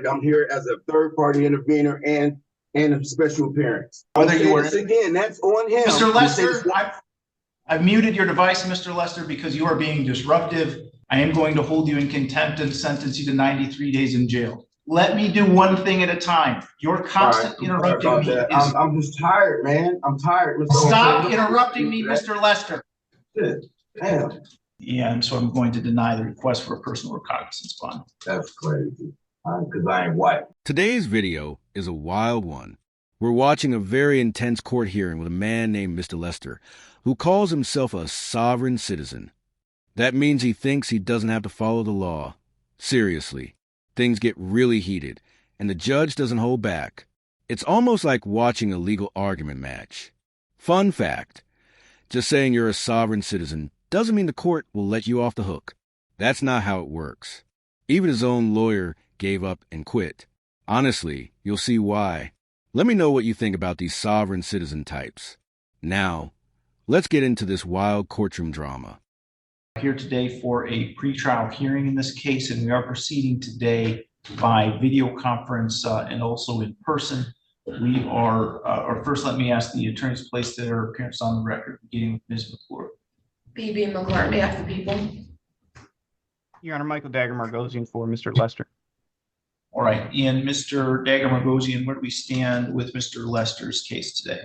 I'm here as a third-party intervener and a special appearance. I'll say this again, that's on him. Mr. Lester, I've muted your device, Mr. Lester, because you are being disruptive. I am going to hold you in contempt and sentence you to 93 days in jail. Let me do one thing at a time. Your constant interrupting me is... I'm just tired, man. I'm tired. Mr. Stop interrupting me, Mr. Lester. Damn. And so I'm going to deny the request for a personal recognizance bond. That's crazy. Because I ain't white. Today's video is a wild one. We're watching a very intense court hearing with a man named Mr. Lester, who calls himself a sovereign citizen. That means he thinks he doesn't have to follow the law. Seriously, things get really heated, and the judge doesn't hold back. It's almost like watching a legal argument match. Fun fact, just saying you're a sovereign citizen doesn't mean the court will let you off the hook. That's not how it works. Even his own lawyer gave up and quit. Honestly, you'll see why. Let me know what you think about these sovereign citizen types. Now, let's get into this wild courtroom drama. Here today for a pretrial hearing in this case, and we are proceeding today by video conference and also in person. We are, or first let me ask the attorneys to place their appearance on the record, beginning with Ms. McClure. B.B. McClure, on behalf of the people. Your Honor, Michael Dagger-Margosian for Mr. Lester. All right, and Mr. Dagger-Margosian, where do we stand with Mr. Lester's case today?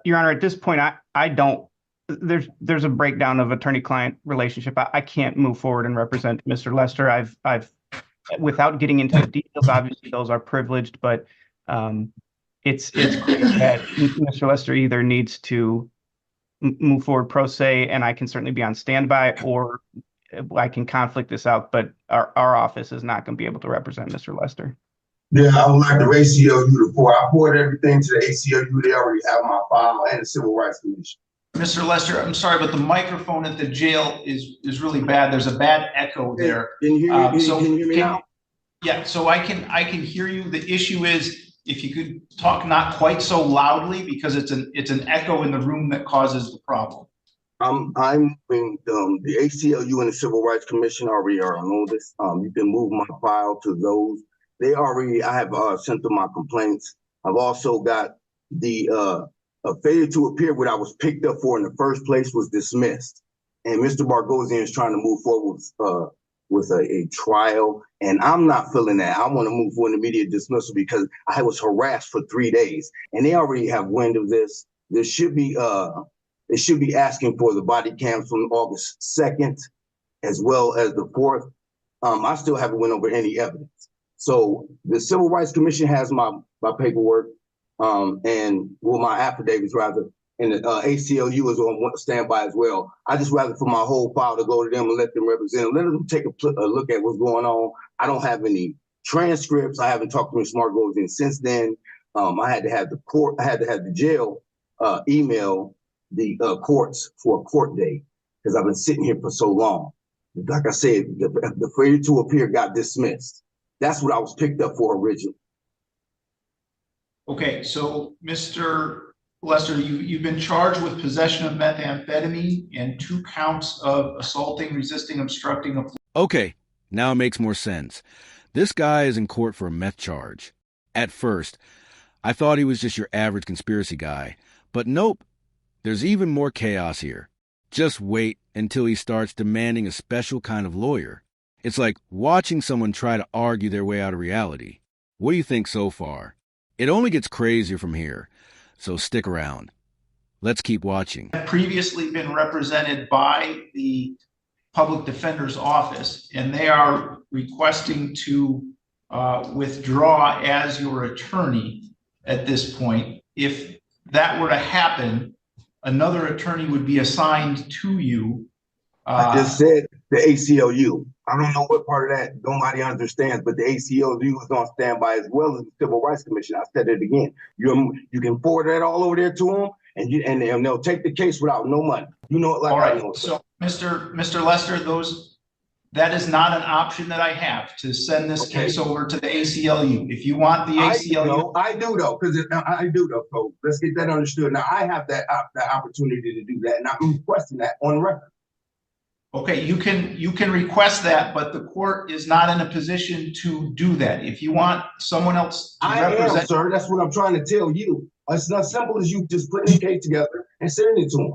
Your Honor, at this point, I don't, there's a breakdown of attorney-client relationship. I can't move forward and represent Mr. Lester. I've, without getting into the details, obviously those are privileged, but it's clear that Mr. Lester either needs to move forward pro se, and I can certainly be on standby, or I can conflict this out, but our office is not going to be able to represent Mr. Lester. Yeah, I would like the ACLU to pour. I poured everything to the ACLU. They already have my file and the Civil Rights Commission. Mr. Lester, I'm sorry, but the microphone at the jail is really bad. There's a bad echo there. Can you hear me, can you hear me now? Yeah, so I can hear you. The issue is if you could talk not quite so loudly, because it's an echo in the room that causes the problem. I'm in the ACLU and the Civil Rights Commission already are on this. You can move my file to those. I have sent them my complaints. I've also got the failure to appear, what I was picked up for in the first place, was dismissed. And Mr. Bargosian is trying to move forward with a trial, and I'm not feeling that. I want to move for an immediate dismissal because I was harassed for 3 days, and they already have wind of this. There should be they should be asking for the body cams from August 2nd, as well as the 4th. I still haven't went over any evidence. So the Civil Rights Commission has my paperwork, and my affidavits rather, and the ACLU is on standby as well. I just rather for my whole file to go to them and let them represent them, let them take a look at what's going on. I don't have any transcripts. I haven't talked to Ms. Margosian since then. I had to have the jail email the courts for a court date because I've been sitting here for so long. Like I said, the failure to appear got dismissed. That's what I was picked up for originally. Okay, so Mr. Lester, you've been charged with possession of methamphetamine and 2 counts of assaulting, resisting, obstructing. Okay, now it makes more sense. This guy is in court for a meth charge. At first, I thought he was just your average conspiracy guy, but nope. There's even more chaos here. Just wait until he starts demanding a special kind of lawyer. It's like watching someone try to argue their way out of reality. What do you think so far? It only gets crazier from here, so stick around. Let's keep watching. Previously been represented by the Public Defender's Office, and they are requesting to withdraw as your attorney at this point. If that were to happen, another attorney would be assigned to you. I just said the ACLU. I don't know what part of that nobody understands, but the ACLU is on standby as well as the Civil Rights Commission. I said it again. You can forward that all over there to them, and they'll take the case without no money. You know it like all right. I know. So, Mr. Lester, that is not an option that I have to send this case over to the ACLU. If you want the ACLU, I do though, because I do though. So let's get that understood. Now I have that opportunity to do that, and I'm requesting that on record. Okay, you can request that, but the court is not in a position to do that. If you want someone else to I am, represent, sir. That's what I'm trying to tell you. It's not simple as you just putting the case together and sending it to him.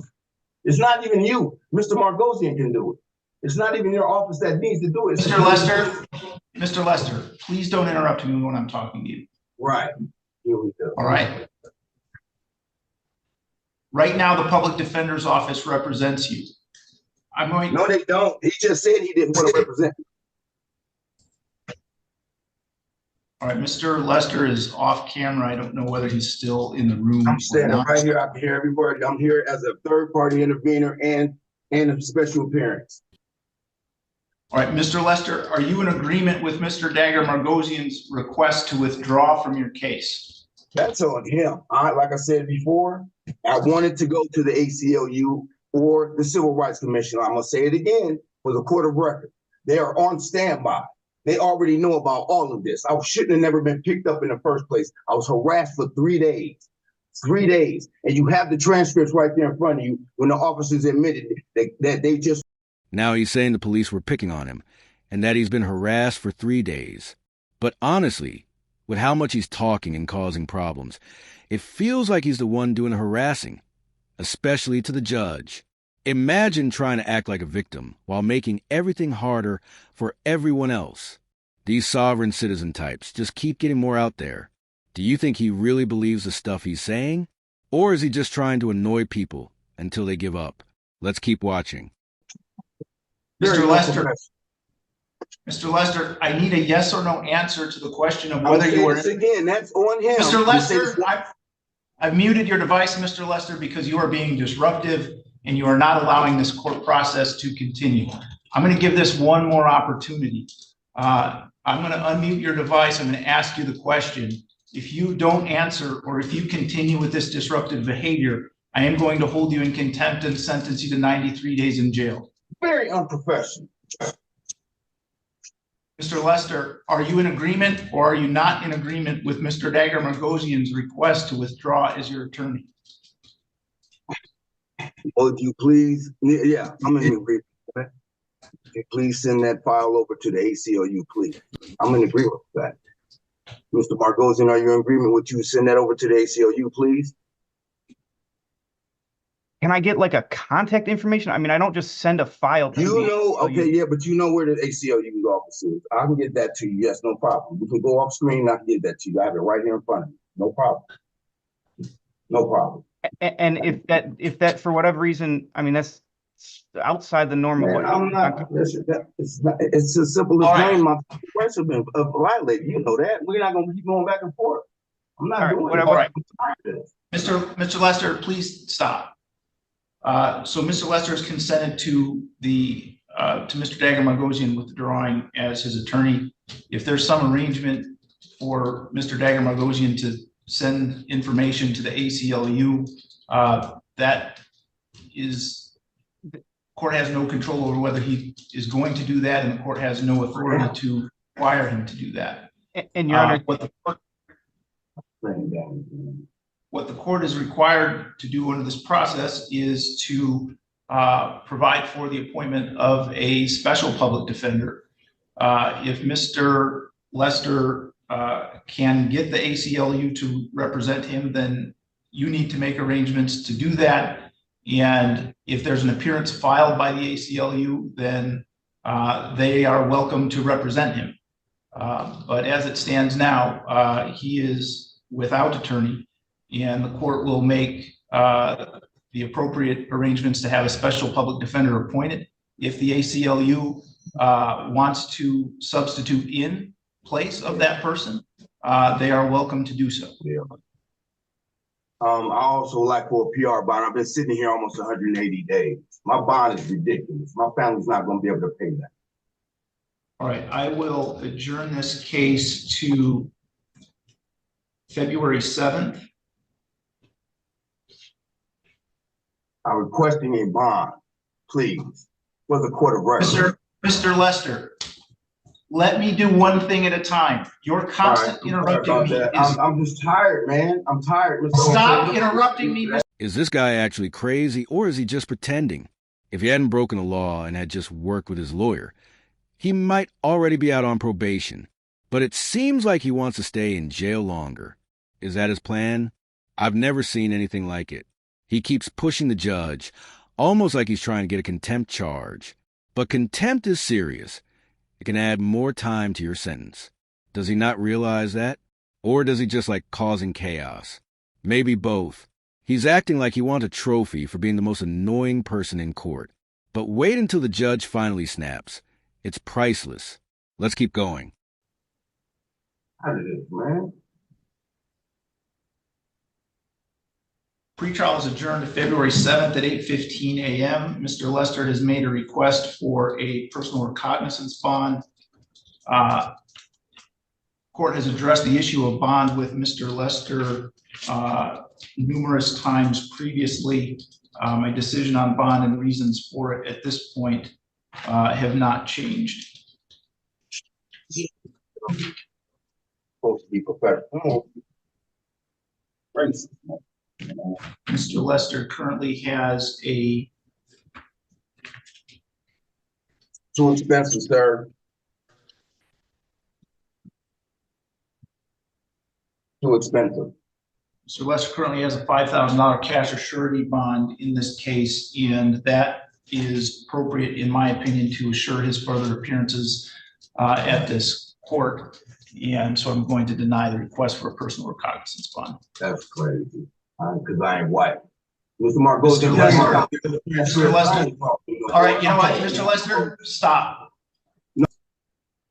It's not even you. Mr. Margosian can do it. It's not even your office that needs to do it. Mr. Lester, please don't interrupt me when I'm talking to you. Right. Here we go. All right. Right now, the public defender's office represents you. I'm going. No, they don't. He just said he didn't want to represent. All right, Mr. Lester is off camera. I don't know whether he's still in the room. I'm standing right here. I can hear every word. I'm here as a third-party intervener and a special appearance. All right, Mr. Lester, are you in agreement with Mr. Dagger Margosian's request to withdraw from your case? That's on him. Like I said before, I wanted to go to the ACLU or the Civil Rights Commission. I'm going to say it again for the court of record. They are on standby. They already know about all of this. I shouldn't have never been picked up in the first place. I was harassed for 3 days. 3 days. And you have the transcripts right there in front of you when the officers admitted that they just. Now he's saying the police were picking on him and that he's been harassed for 3 days. But honestly, with how much he's talking and causing problems, it feels like he's the one doing the harassing, especially to the judge. Imagine trying to act like a victim while making everything harder for everyone else. These sovereign citizen types just keep getting more out there. Do you think he really believes the stuff he's saying? Or is he just trying to annoy people until they give up? Let's keep watching. Mr. Lester, I need a yes or no answer to the question of whether you are. Again, that's on him. Mr. Lester, I've muted your device, Mr. Lester, because you are being disruptive and you are not allowing this court process to continue. I'm going to give this one more opportunity. I'm going to unmute your device. I'm going to ask you the question. If you don't answer or if you continue with this disruptive behavior, I am going to hold you in contempt and sentence you to 93 days in jail. Very unprofessional. Mr. Lester, are you in agreement or are you not in agreement with Mr. Dagger Margosian's request to withdraw as your attorney? Well, if you please, yeah, I'm in agreement. If you please send that file over to the ACLU, please. I'm in agreement with that. Mr. Margosian, are you in agreement with you send that over to the ACLU, please? Can I get like a contact information? I mean, I don't just send a file to okay, yeah, but you know where the ACLU's office is. I can get that to you. Yes, no problem. We can go off screen. I can get that to you. I have it right here in front of me. No problem. No problem. And if that for whatever reason, I mean, that's outside the norm of what I'm not. It's as simple as saying my rights have been violated. You know that. We're not going to keep going back and forth. I'm not doing it. All right. Mr. Lester, please stop. So Mr. Lester has consented to Mr. Dagger Margosian withdrawing as his attorney. If there's some arrangement for Mr. Dagger Margosian to send information to the ACLU, that is, the court has no control over whether he is going to do that, and the court has no authority to require him to do that. And Your Honor, what the court is required to do under this process is to provide for the appointment of a special public defender. If Mr. Lester can get the ACLU to represent him, then you need to make arrangements to do that. And if there's an appearance filed by the ACLU, then they are welcome to represent him. But as it stands now, he is without attorney, and the court will make the appropriate arrangements to have a special public defender appointed. If the ACLU wants to substitute in place of that person, they are welcome to do so. Yeah. I also like for a PR bond. I've been sitting here almost 180 days. My bond is ridiculous. My family's not going to be able to pay that. All right, I will adjourn this case to February 7th. I'm requesting a bond, please, for the court of record. Mr. Lester, let me do one thing at a time. You're constantly interrupting me. I'm just tired, man. I'm tired. Stop interrupting me. Is this guy actually crazy, or is he just pretending? If he hadn't broken the law and had just worked with his lawyer, he might already be out on probation. But it seems like he wants to stay in jail longer. Is that his plan? I've never seen anything like it. He keeps pushing the judge, almost like he's trying to get a contempt charge. But contempt is serious. It can add more time to your sentence. Does he not realize that? Or does he just like causing chaos? Maybe both. He's acting like he wants a trophy for being the most annoying person in court. But wait until the judge finally snaps. It's priceless. Let's keep going. How did this, man? Pretrial is adjourned to February 7th at 8:15 a.m. Mr. Lester has made a request for a personal recognizance bond. Court has addressed the issue of bond with Mr. Lester numerous times previously. My decision on bond and reasons for it at this point have not changed. Supposed to be professional. Mr. Lester currently has a Too expensive, sir. Too expensive. Mr. Lester currently has a $5,000 cash or surety bond in this case, and that is appropriate, in my opinion, to assure his further appearances at this court. And so I'm going to deny the request for a personal recognizance bond. That's crazy. Because I ain't white. Mr. Mark, go to Mr. the Mr. Lester. All right, you know what, Mr. Lester, stop.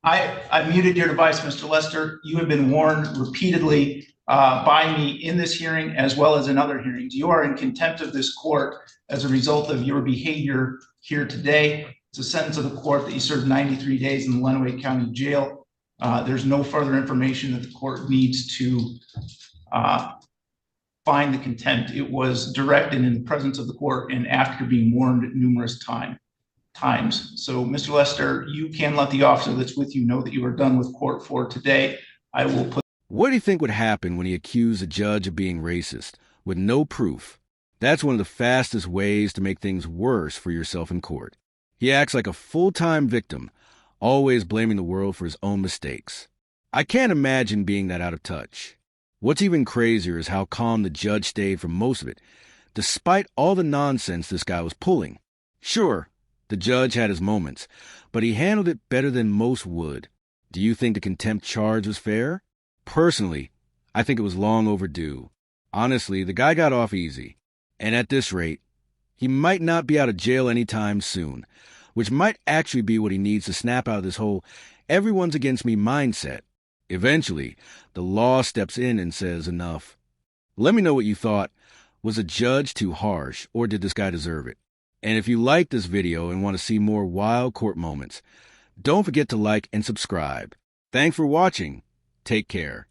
I muted your device, Mr. Lester. You have been warned repeatedly by me in this hearing as well as in other hearings. You are in contempt of this court as a result of your behavior here today. It's a sentence of the court that you served 93 days in the Lenawee County Jail. There's no further information that the court needs to find the contempt. It was directed in the presence of the court and after being warned numerous times. So, Mr. Lester, you can let the officer that's with you know that you are done with court for today. I will put. What do you think would happen when he accused a judge of being racist with no proof? That's one of the fastest ways to make things worse for yourself in court. He acts like a full-time victim, always blaming the world for his own mistakes. I can't imagine being that out of touch. What's even crazier is how calm the judge stayed for most of it, despite all the nonsense this guy was pulling. Sure, the judge had his moments, but he handled it better than most would. Do you think the contempt charge was fair? Personally, I think it was long overdue. Honestly, the guy got off easy. And at this rate, he might not be out of jail anytime soon, which might actually be what he needs to snap out of this whole everyone's against me mindset. Eventually, the law steps in and says enough. Let me know what you thought. Was the judge too harsh, or did this guy deserve it? And if you liked this video and want to see more wild court moments, don't forget to like and subscribe. Thanks for watching. Take care.